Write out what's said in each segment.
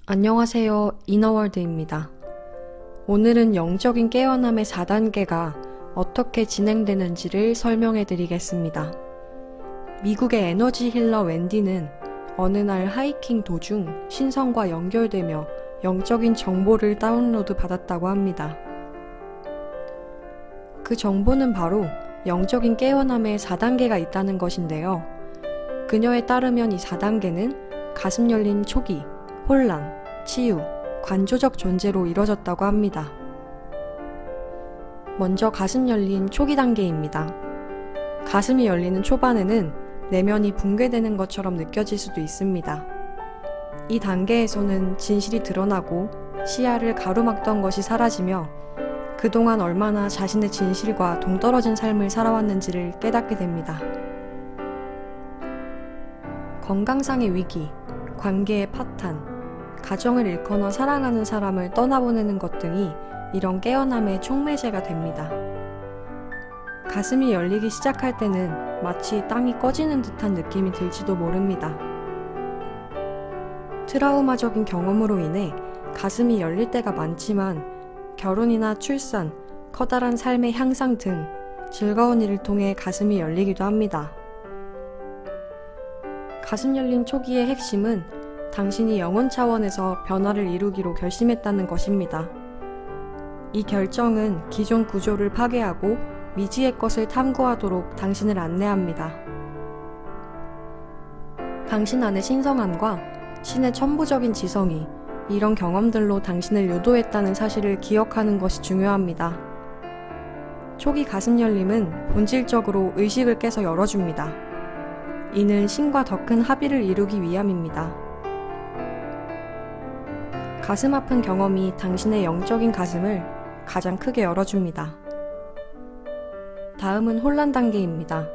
안녕하세요. 이너월드입니다. 오늘은 영적인 깨어남의 4단계가 어떻게 진행되는지를 설명해 드리겠습니다. 미국의 에너지 힐러 웬디는 어느 날 하이킹 도중 신성과 연결되며 영적인 정보를 다운로드 받았다고 합니다. 그 정보는 바로 영적인 깨어남의 4단계가 있다는 것인데요. 그녀에 따르면 이 4단계는 가슴 열림 초기, 혼란, 치유, 관조적 존재로 이뤄졌다고 합니다. 먼저 가슴 열린 초기 단계입니다. 가슴이 열리는 초반에는 내면이 붕괴되는 것처럼 느껴질 수도 있습니다. 이 단계에서는 진실이 드러나고 시야를 가로막던 것이 사라지며 그동안 얼마나 자신의 진실과 동떨어진 삶을 살아왔는지를 깨닫게 됩니다. 건강상의 위기, 관계의 파탄, 가정을 잃거나 사랑하는 사람을 떠나보내는 것 등이 이런 깨어남의 촉매제가 됩니다. 가슴이 열리기 시작할 때는 마치 땅이 꺼지는 듯한 느낌이 들지도 모릅니다. 트라우마적인 경험으로 인해 가슴이 열릴 때가 많지만 결혼이나 출산, 커다란 삶의 향상 등 즐거운 일을 통해 가슴이 열리기도 합니다. 가슴 열림 초기의 핵심은 당신이 영혼 차원에서 변화를 이루기로 결심했다는 것입니다. 이 결정은 기존 구조를 파괴하고 미지의 것을 탐구하도록 당신을 안내합니다. 당신 안의 신성함과 신의 천부적인 지성이 이런 경험들로 당신을 유도했다는 사실을 기억하는 것이 중요합니다. 초기 가슴 열림은 본질적으로 의식을 깨서 열어줍니다. 이는 신과 더 큰 합의를 이루기 위함입니다. 가슴 아픈 경험이 당신의 영적인 가슴을 가장 크게 열어줍니다. 다음은 혼란 단계입니다.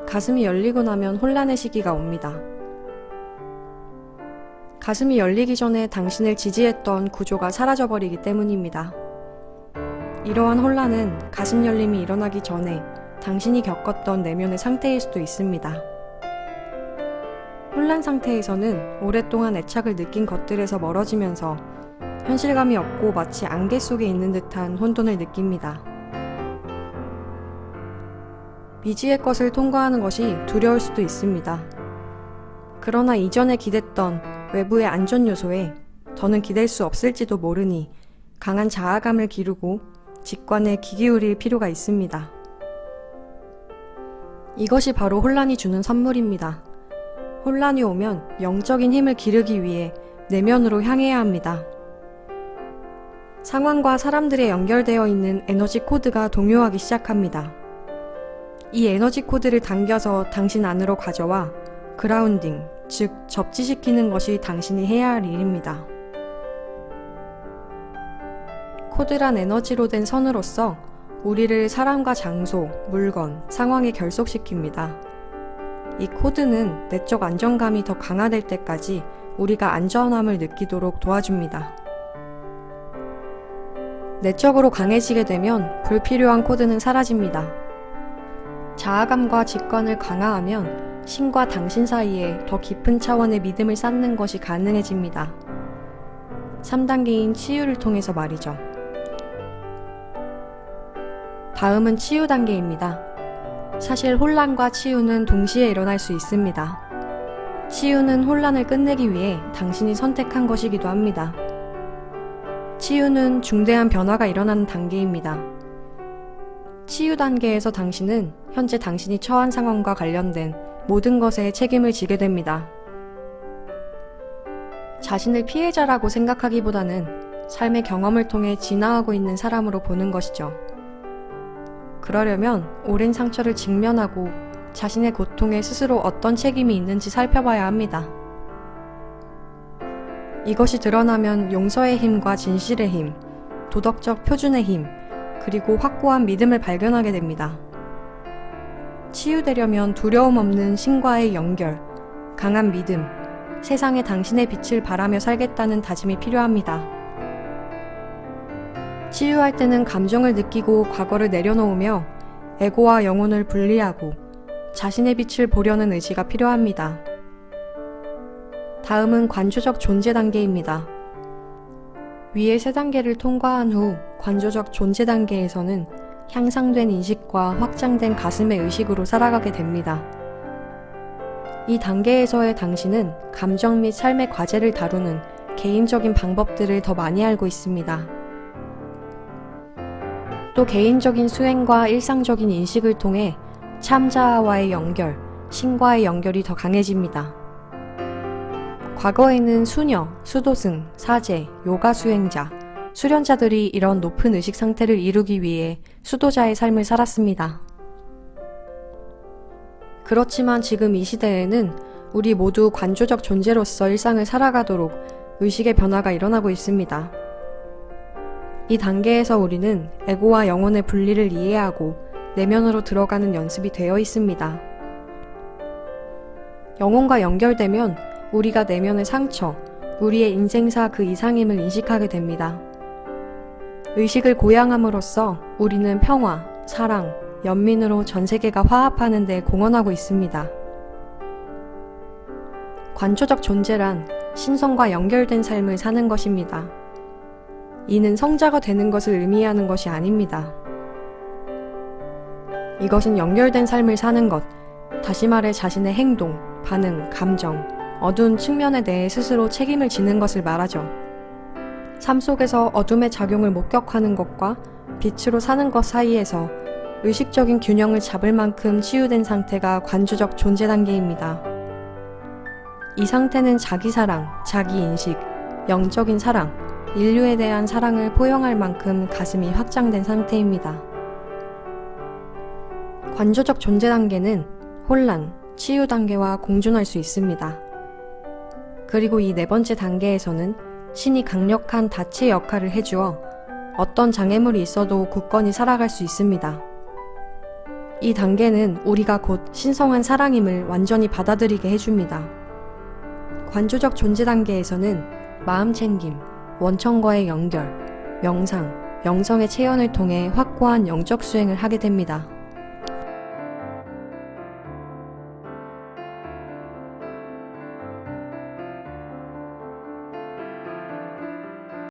가슴이 열리고 나면 혼란의 시기가 옵니다. 가슴이 열리기 전에 당신을 지지했던 구조가 사라져버리기 때문입니다. 이러한 혼란은 가슴 열림이 일어나기 전에 당신이 겪었던 내면의 상태일 수도 있습니다. 혼란 상태에서는 오랫동안 애착을 느낀 것들에서 멀어지면서 현실감이 없고 마치 안개 속에 있는 듯한 혼돈을 느낍니다. 미지의 것을 통과하는 것이 두려울 수도 있습니다. 그러나 이전에 기댔던 외부의 안전 요소에 더는 기댈 수 없을지도 모르니 강한 자아감을 기르고 직관에 귀 기울일 필요가 있습니다. 이것이 바로 혼란이 주는 선물입니다. 혼란이 오면 영적인 힘을 기르기 위해 내면으로 향해야 합니다. 상황과 사람들에 연결되어 있는 에너지 코드가 동요하기 시작합니다. 이 에너지 코드를 당겨서 당신 안으로 가져와 그라운딩, 즉 접지시키는 것이 당신이 해야 할 일입니다. 코드란 에너지로 된 선으로서 우리를 사람과 장소, 물건, 상황에 결속시킵니다. 이 코드는 내적 안정감이 더 강화될 때까지 우리가 안전함을 느끼도록 도와줍니다. 내적으로 강해지게 되면 불필요한 코드는 사라집니다. 자아감과 직관을 강화하면 신과 당신 사이에 더 깊은 차원의 믿음을 쌓는 것이 가능해집니다. 3단계인 치유를 통해서 말이죠. 다음은 치유 단계입니다. 사실 혼란과 치유는 동시에 일어날 수 있습니다. 치유는 혼란을 끝내기 위해 당신이 선택한 것이기도 합니다. 치유는 중대한 변화가 일어나는 단계입니다. 치유 단계에서 당신은 현재 당신이 처한 상황과 관련된 모든 것에 책임을 지게 됩니다. 자신을 피해자라고 생각하기보다는 삶의 경험을 통해 진화하고 있는 사람으로 보는 것이죠. 그러려면 오랜 상처를 직면하고 자신의 고통에 스스로 어떤 책임이 있는지 살펴봐야 합니다. 이것이 드러나면 용서의 힘과 진실의 힘, 도덕적 표준의 힘, 그리고 확고한 믿음을 발견하게 됩니다. 치유되려면 두려움 없는 신과의 연결, 강한 믿음, 세상에 당신의 빛을 발하며 살겠다는 다짐이 필요합니다. 치유할 때는 감정을 느끼고 과거를 내려놓으며 에고와 영혼을 분리하고 자신의 빛을 보려는 의지가 필요합니다. 다음은 관조적 존재 단계입니다. 위의 세 단계를 통과한 후 관조적 존재 단계에서는 향상된 인식과 확장된 가슴의 의식으로 살아가게 됩니다. 이 단계에서의 당신은 감정 및 삶의 과제를 다루는 개인적인 방법들을 더 많이 알고 있습니다. 또 개인적인 수행과 일상적인 인식을 통해 참자아와의 연결, 신과의 연결이 더 강해집니다. 과거에는 수녀, 수도승, 사제, 요가 수행자, 수련자들이 이런 높은 의식 상태를 이루기 위해 수도자의 삶을 살았습니다. 그렇지만 지금 이 시대에는 우리 모두 관조적 존재로서 일상을 살아가도록 의식의 변화가 일어나고 있습니다. 이 단계에서 우리는 에고와 영혼의 분리를 이해하고 내면으로 들어가는 연습이 되어 있습니다. 영혼과 연결되면 우리가 내면의 상처, 우리의 인생사 그 이상임을 인식하게 됩니다. 의식을 고양함으로써 우리는 평화, 사랑, 연민으로 전 세계가 화합하는 데 공헌하고 있습니다. 관조적 존재란 신성과 연결된 삶을 사는 것입니다. 이는 성자가 되는 것을 의미하는 것이 아닙니다. 이것은 연결된 삶을 사는 것, 다시 말해 자신의 행동, 반응, 감정, 어두운 측면에 대해 스스로 책임을 지는 것을 말하죠. 삶 속에서 어둠의 작용을 목격하는 것과 빛으로 사는 것 사이에서 의식적인 균형을 잡을 만큼 치유된 상태가 관조적 존재 단계입니다. 이 상태는 자기 사랑, 자기 인식, 영적인 사랑, 인류에 대한 사랑을 포용할 만큼 가슴이 확장된 상태입니다. 관조적 존재 단계는 혼란, 치유 단계와 공존할 수 있습니다. 그리고 이 네 번째 단계에서는 신이 강력한 닻의 역할을 해주어 어떤 장애물이 있어도 굳건히 살아갈 수 있습니다. 이 단계는 우리가 곧 신성한 사랑임을 완전히 받아들이게 해줍니다. 관조적 존재 단계에서는 마음 챙김, 원천과의 연결, 명상, 영성의 체현을 통해 확고한 영적 수행을 하게 됩니다.